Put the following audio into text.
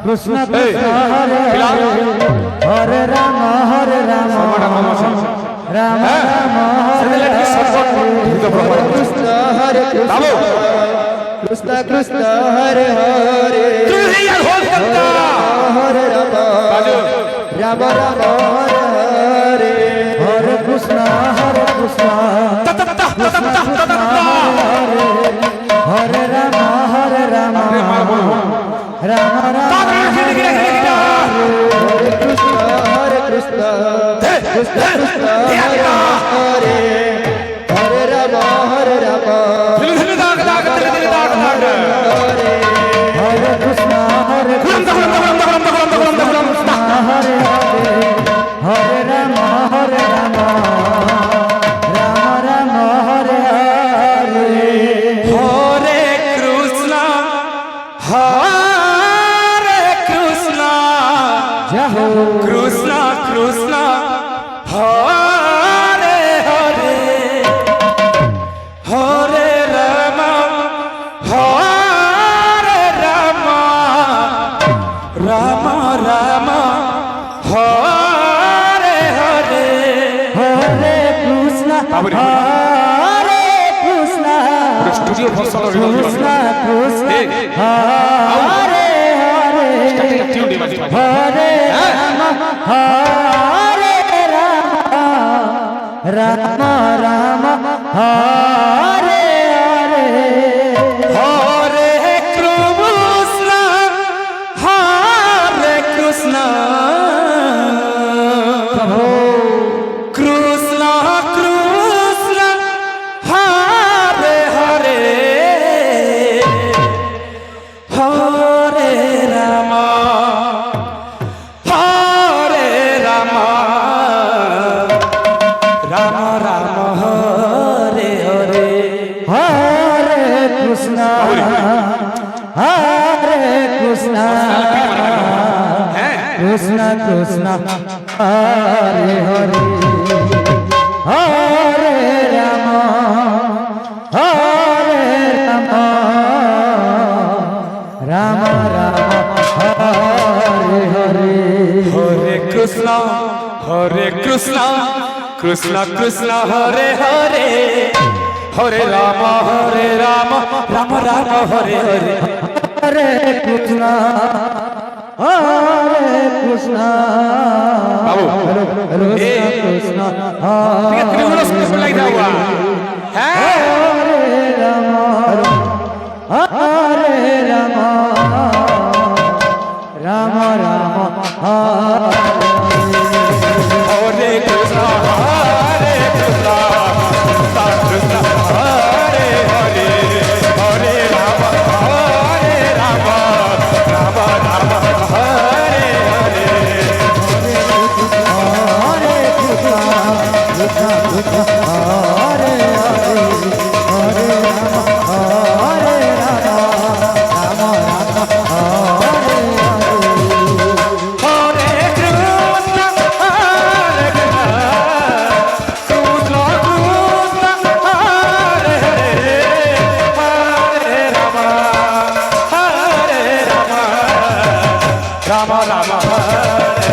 कृष्ण कृष्ण हरे हरे हरे राम राम राम हरे कृष्ण हरे कृष्ण कृष्ण हरे हरे हरे राम राम राम हरे हरे हरे कृष्ण हरे राम राम राम हरे कृष्ण कृष्ण कृष्ण हरे हरे हरे राम हरे कृष्ण हरे Krishna Hare Hare Ram Ram Ram Hare Hare Hare Krishna Krishna Krishna Hare Hare Hare Ram Ram Ram Hare Hare Hare Krishna studio Krishna Krishna Hare Hare Hare Ram Ram Ram Hare Hare Hare Krishna Krishna Krishna Hare Hare Hare Ram Ram Ram Hare Hare Hare Krishna Krishna Krishna Hare Hare Hare Ram Ram Ram Hare Hare Hare Krishna Krishna Krishna Hare Hare Hare Ram Ram Ram Hare Hare Hare Krishna Krishna त्रिगुण लग हुआ है हरे राम राम राम हरे कृष्ण कृष्ण हरे हरे हरे राम राम राम हरे हरे हरे कृष्ण हरे हरे हरे राम राम हरे हरे कृष्ण हरे हरे राम राम हरे